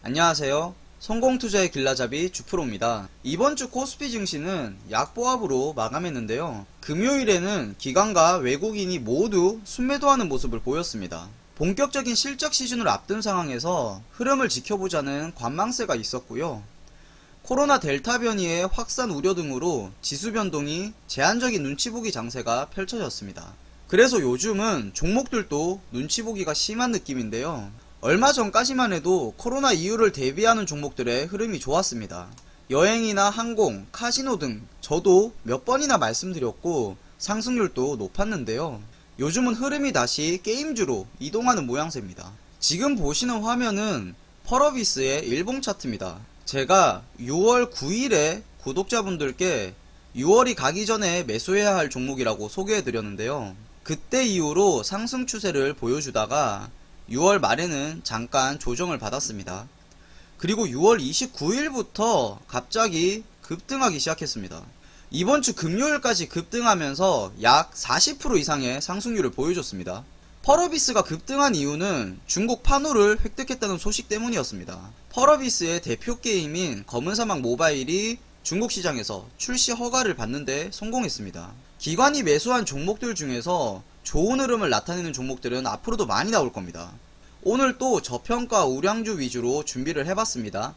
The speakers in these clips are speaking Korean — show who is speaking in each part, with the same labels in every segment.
Speaker 1: 안녕하세요. 성공투자의 길라잡이 주프로입니다. 이번 주 코스피 증시는 약보합으로 마감했는데요. 금요일에는 기관과 외국인이 모두 순매도하는 모습을 보였습니다. 본격적인 실적 시즌을 앞둔 상황에서 흐름을 지켜보자는 관망세가 있었고요. 코로나 델타 변이의 확산 우려 등으로 지수 변동이 제한적인 눈치보기 장세가 펼쳐졌습니다. 그래서 요즘은 종목들도 눈치보기가 심한 느낌인데요. 얼마 전까지만 해도 코로나 이후를 대비하는 종목들의 흐름이 좋았습니다. 여행이나 항공, 카지노 등 저도 몇 번이나 말씀드렸고 상승률도 높았는데요. 요즘은 흐름이 다시 게임주로 이동하는 모양새입니다. 지금 보시는 화면은 펄어비스의 일봉 차트입니다. 제가 6월 9일에 구독자분들께 6월이 가기 전에 매수해야 할 종목이라고 소개해드렸는데요. 그때 이후로 상승 추세를 보여주다가 6월 말에는 잠깐 조정을 받았습니다. 그리고 6월 29일부터 갑자기 급등하기 시작했습니다. 이번 주 금요일까지 급등하면서 약 40% 이상의 상승률을 보여줬습니다. 펄어비스가 급등한 이유는 중국 판호를 획득했다는 소식 때문이었습니다. 펄어비스의 대표 게임인 검은사막 모바일이 중국 시장에서 출시 허가를 받는데 성공했습니다. 기관이 매수한 종목들 중에서 좋은 흐름을 나타내는 종목들은 앞으로도 많이 나올 겁니다. 오늘 또 저평가 우량주 위주로 준비를 해봤습니다.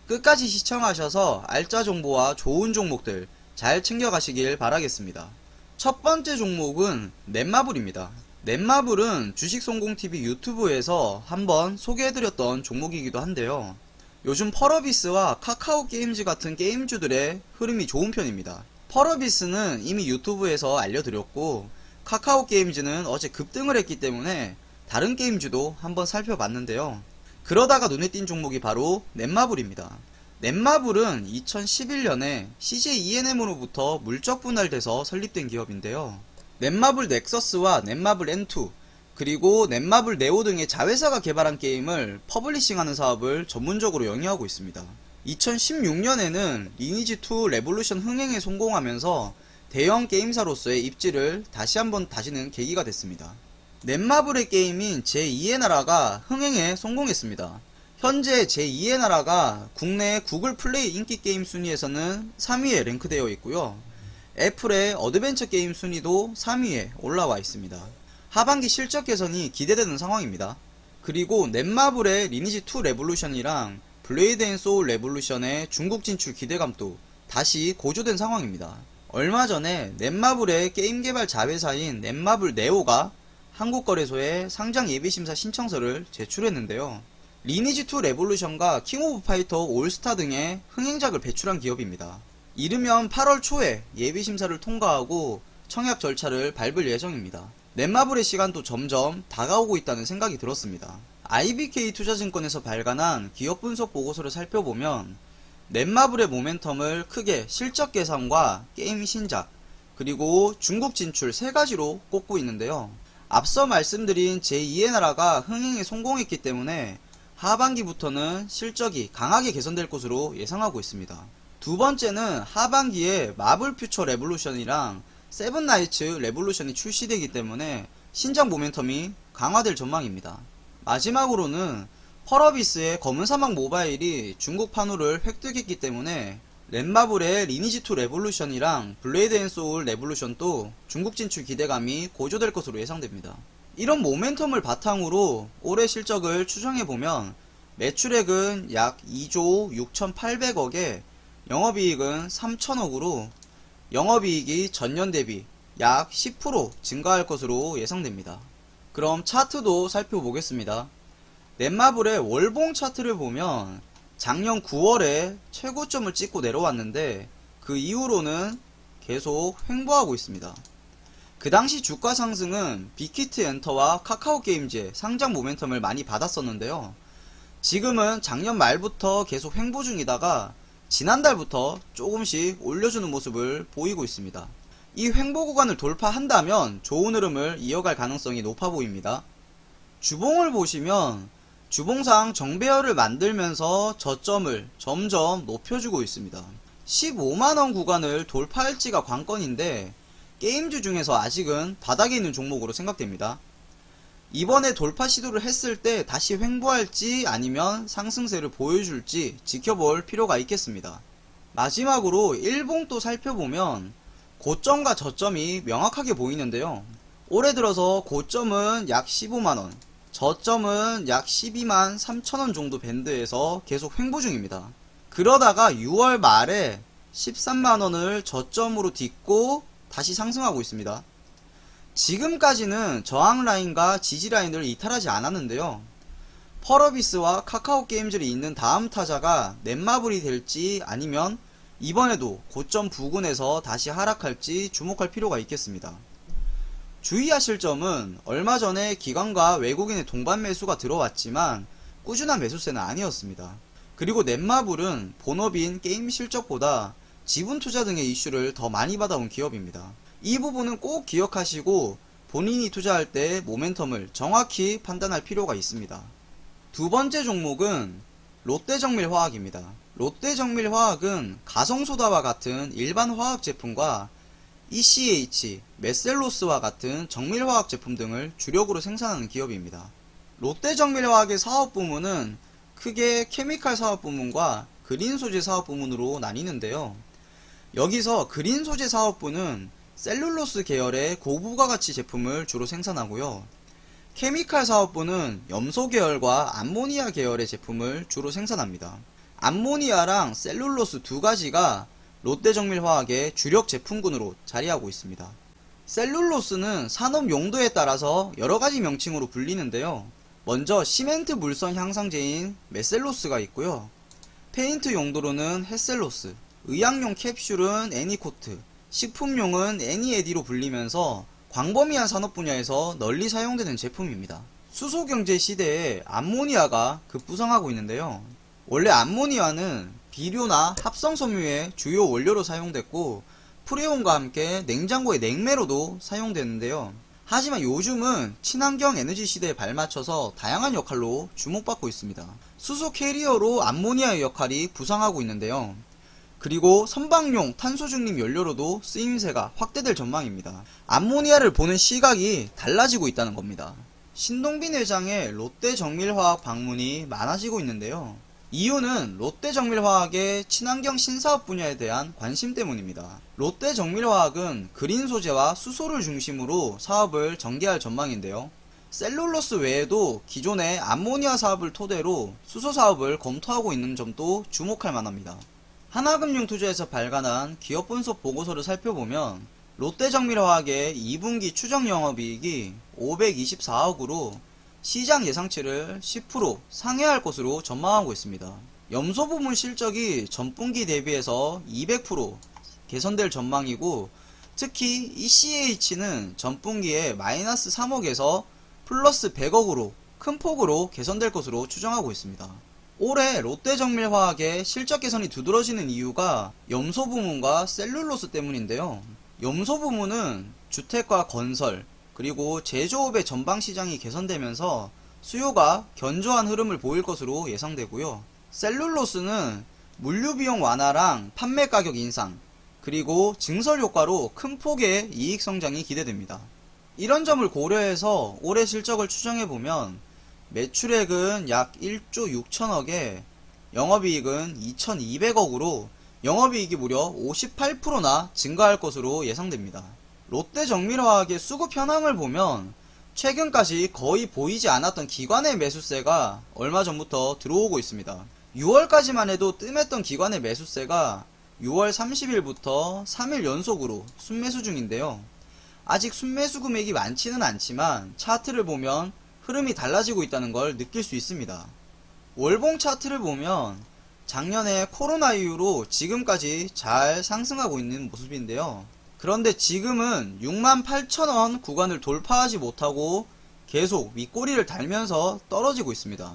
Speaker 1: 끝까지 시청하셔서 알짜 정보와 좋은 종목들 잘 챙겨가시길 바라겠습니다. 첫 번째 종목은 넷마블입니다. 넷마블은 주식성공TV 유튜브에서 한번 소개해드렸던 종목이기도 한데요. 요즘 펄어비스와 카카오게임즈 같은 게임주들의 흐름이 좋은 편입니다. 펄어비스는 이미 유튜브에서 알려드렸고 카카오게임즈는 어제 급등을 했기 때문에 다른 게임주도 한번 살펴봤는데요. 그러다가 눈에 띈 종목이 바로 넷마블입니다. 넷마블은 2011년에 CJ ENM으로부터 물적 분할돼서 설립된 기업인데요. 넷마블 넥서스와 넷마블 N2 그리고 넷마블 네오 등의 자회사가 개발한 게임을 퍼블리싱하는 사업을 전문적으로 영위하고 있습니다. 2016년에는 리니지2 레볼루션 흥행에 성공하면서 대형 게임사로서의 입지를 다시는 계기가 됐습니다. 넷마블의 게임인 제2의 나라가 흥행에 성공했습니다. 현재 제2의 나라가 국내 구글 플레이 인기 게임 순위에서는 3위에 랭크되어 있고요. 애플의 어드벤처 게임 순위도 3위에 올라와 있습니다. 하반기 실적 개선이 기대되는 상황입니다. 그리고 넷마블의 리니지2 레볼루션이랑 블레이드 앤 소울 레볼루션의 중국 진출 기대감도 다시 고조된 상황입니다. 얼마 전에 넷마블의 게임 개발 자회사인 넷마블 네오가 한국거래소에 상장 예비심사 신청서를 제출했는데요. 리니지2 레볼루션과 킹 오브 파이터 올스타 등의 흥행작을 배출한 기업입니다. 이르면 8월 초에 예비심사를 통과하고 청약 절차를 밟을 예정입니다. 넷마블의 시간도 점점 다가오고 있다는 생각이 들었습니다. IBK 투자증권에서 발간한 기업 분석 보고서를 살펴보면 넷마블의 모멘텀을 크게 실적 개선과 게임 신작, 그리고 중국 진출 3가지로 꼽고 있는데요. 앞서 말씀드린 제2의 나라가 흥행에 성공했기 때문에 하반기부터는 실적이 강하게 개선될 것으로 예상하고 있습니다. 두 번째는 하반기에 마블 퓨처 레볼루션이랑 세븐나이츠 레볼루션이 출시되기 때문에 신작 모멘텀이 강화될 전망입니다. 마지막으로는 펄어비스의 검은사막 모바일이 중국 판호를 획득했기 때문에 넷마블의 리니지2 레볼루션이랑 블레이드 앤 소울 레볼루션도 중국 진출 기대감이 고조될 것으로 예상됩니다. 이런 모멘텀을 바탕으로 올해 실적을 추정해보면 매출액은 약 2조 6,800억에 영업이익은 3,000억으로 영업이익이 전년 대비 약 10% 증가할 것으로 예상됩니다. 그럼 차트도 살펴보겠습니다. 넷마블의 월봉 차트를 보면 작년 9월에 최고점을 찍고 내려왔는데 그 이후로는 계속 횡보하고 있습니다. 그 당시 주가 상승은 빅히트 엔터와 카카오게임즈의 상장 모멘텀을 많이 받았었는데요. 지금은 작년 말부터 계속 횡보 중이다가 지난달부터 조금씩 올려주는 모습을 보이고 있습니다. 이 횡보 구간을 돌파한다면 좋은 흐름을 이어갈 가능성이 높아 보입니다. 주봉을 보시면 주봉상 정배열을 만들면서 저점을 점점 높여주고 있습니다. 15만원 구간을 돌파할지가 관건인데 게임주 중에서 아직은 바닥에 있는 종목으로 생각됩니다. 이번에 돌파 시도를 했을 때 다시 횡보할지 아니면 상승세를 보여줄지 지켜볼 필요가 있겠습니다. 마지막으로 일봉도 살펴보면 고점과 저점이 명확하게 보이는데요. 올해 들어서 고점은 약 15만원, 저점은 약 12만 3천원 정도 밴드에서 계속 횡보 중입니다. 그러다가 6월 말에 13만원을 저점으로 딛고 다시 상승하고 있습니다. 지금까지는 저항 라인과 지지 라인을 이탈하지 않았는데요. 펄어비스와 카카오 게임즈를 잇는 다음 타자가 넷마블이 될지 아니면 이번에도 고점 부근에서 다시 하락할지 주목할 필요가 있겠습니다. 주의하실 점은 얼마 전에 기관과 외국인의 동반 매수가 들어왔지만 꾸준한 매수세는 아니었습니다. 그리고 넷마블은 본업인 게임 실적보다 지분 투자 등의 이슈를 더 많이 받아온 기업입니다. 이 부분은 꼭 기억하시고 본인이 투자할 때 모멘텀을 정확히 판단할 필요가 있습니다. 두 번째 종목은 롯데정밀화학입니다. 롯데정밀화학은 가성소다와 같은 일반 화학 제품과 ECH, 메셀로스와 같은 정밀화학 제품 등을 주력으로 생산하는 기업입니다. 롯데정밀화학의 사업부문은 크게 케미칼 사업부문과 그린소재 사업부문으로 나뉘는데요. 여기서 그린소재 사업부는 셀룰로스 계열의 고부가가치 제품을 주로 생산하고요. 케미칼 사업부는 염소 계열과 암모니아 계열의 제품을 주로 생산합니다. 암모니아랑 셀룰로스 두 가지가 롯데정밀화학의 주력 제품군으로 자리하고 있습니다. 셀룰로스는 산업 용도에 따라서 여러가지 명칭으로 불리는데요. 먼저 시멘트 물선 향상제인 메셀로스가 있고요. 페인트 용도로는 햇셀로스, 의약용 캡슐은 애니코트, 식품용은 애니에디로 불리면서 광범위한 산업 분야에서 널리 사용되는 제품입니다. 수소경제 시대에 암모니아가 급부상하고 있는데요. 원래 암모니아는 비료나 합성섬유의 주요 원료로 사용됐고 프레온과 함께 냉장고의 냉매로도 사용되는데요. 하지만 요즘은 친환경 에너지 시대에 발맞춰서 다양한 역할로 주목받고 있습니다. 수소 캐리어로 암모니아의 역할이 부상하고 있는데요. 그리고 선박용 탄소 중립 연료로도 쓰임새가 확대될 전망입니다. 암모니아를 보는 시각이 달라지고 있다는 겁니다. 신동빈 회장의 롯데정밀화학 방문이 많아지고 있는데요. 이유는 롯데정밀화학의 친환경 신사업 분야에 대한 관심 때문입니다. 롯데정밀화학은 그린 소재와 수소를 중심으로 사업을 전개할 전망인데요. 셀룰로스 외에도 기존의 암모니아 사업을 토대로 수소 사업을 검토하고 있는 점도 주목할 만합니다. 하나금융투자에서 발간한 기업 분석 보고서를 살펴보면 롯데정밀화학의 2분기 추정 영업이익이 524억으로 시장 예상치를 10% 상회할 것으로 전망하고 있습니다. 염소 부문 실적이 전분기 대비해서 200% 개선될 전망이고 특히 ECH는 전분기에 마이너스 3억에서 플러스 100억으로 큰 폭으로 개선될 것으로 추정하고 있습니다. 올해 롯데정밀화학의 실적 개선이 두드러지는 이유가 염소 부문과 셀룰로스 때문인데요. 염소 부문은 주택과 건설, 그리고 제조업의 전방 시장이 개선되면서 수요가 견조한 흐름을 보일 것으로 예상되고요. 셀룰로스는 물류 비용 완화랑 판매 가격 인상, 그리고 증설 효과로 큰 폭의 이익 성장이 기대됩니다. 이런 점을 고려해서 올해 실적을 추정해보면 매출액은 약 1조 6천억에 영업이익은 2,200억으로 영업이익이 무려 58%나 증가할 것으로 예상됩니다. 롯데정밀화학의 수급 현황을 보면 최근까지 거의 보이지 않았던 기관의 매수세가 얼마 전부터 들어오고 있습니다. 6월까지만 해도 뜸했던 기관의 매수세가 6월 30일부터 3일 연속으로 순매수 중인데요. 아직 순매수 금액이 많지는 않지만 차트를 보면 흐름이 달라지고 있다는 걸 느낄 수 있습니다. 월봉 차트를 보면 작년에 코로나 이후로 지금까지 잘 상승하고 있는 모습인데요. 그런데 지금은 68,000원 구간을 돌파하지 못하고 계속 윗꼬리를 달면서 떨어지고 있습니다.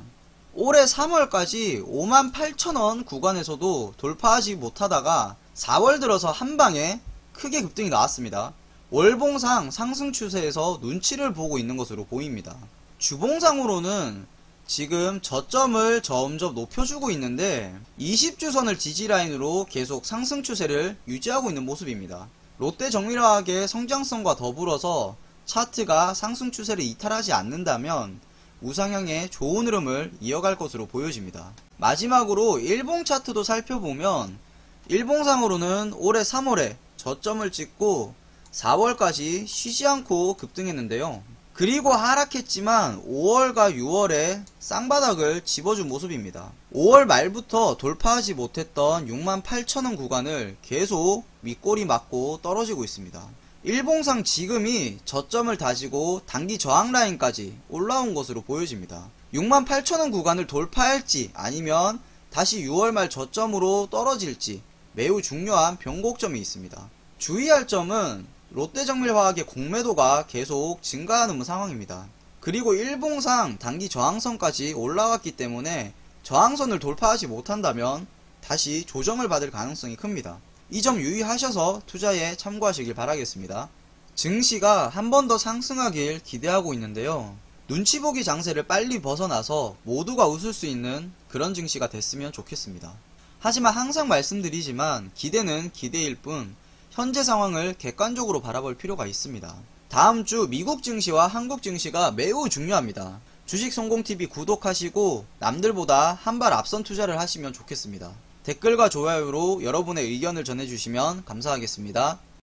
Speaker 1: 올해 3월까지 58,000원 구간에서도 돌파하지 못하다가 4월 들어서 한방에 크게 급등이 나왔습니다. 월봉상 상승 추세에서 눈치를 보고 있는 것으로 보입니다. 주봉상으로는 지금 저점을 점점 높여주고 있는데 20주선을 지지라인으로 계속 상승 추세를 유지하고 있는 모습입니다. 롯데정밀화학의 성장성과 더불어서 차트가 상승 추세를 이탈하지 않는다면 우상향의 좋은 흐름을 이어갈 것으로 보여집니다. 마지막으로 일봉 차트도 살펴보면 일봉상으로는 올해 3월에 저점을 찍고 4월까지 쉬지 않고 급등했는데요. 그리고 하락했지만 5월과 6월에 쌍바닥을 집어준 모습입니다. 5월 말부터 돌파하지 못했던 68,000원 구간을 계속 윗꼬리 맞고 떨어지고 있습니다. 일봉상 지금이 저점을 다지고 단기 저항 라인까지 올라온 것으로 보여집니다. 68,000원 구간을 돌파할지 아니면 다시 6월 말 저점으로 떨어질지 매우 중요한 변곡점이 있습니다. 주의할 점은 롯데정밀화학의 공매도가 계속 증가하는 상황입니다. 그리고 일봉상 단기 저항선까지 올라왔기 때문에 저항선을 돌파하지 못한다면 다시 조정을 받을 가능성이 큽니다. 이 점 유의하셔서 투자에 참고하시길 바라겠습니다. 증시가 한 번 더 상승하길 기대하고 있는데요. 눈치보기 장세를 빨리 벗어나서 모두가 웃을 수 있는 그런 증시가 됐으면 좋겠습니다. 하지만 항상 말씀드리지만 기대는 기대일 뿐 현재 상황을 객관적으로 바라볼 필요가 있습니다. 다음 주 미국 증시와 한국 증시가 매우 중요합니다. 주식성공TV 구독하시고 남들보다 한 발 앞선 투자를 하시면 좋겠습니다. 댓글과 좋아요로 여러분의 의견을 전해주시면 감사하겠습니다.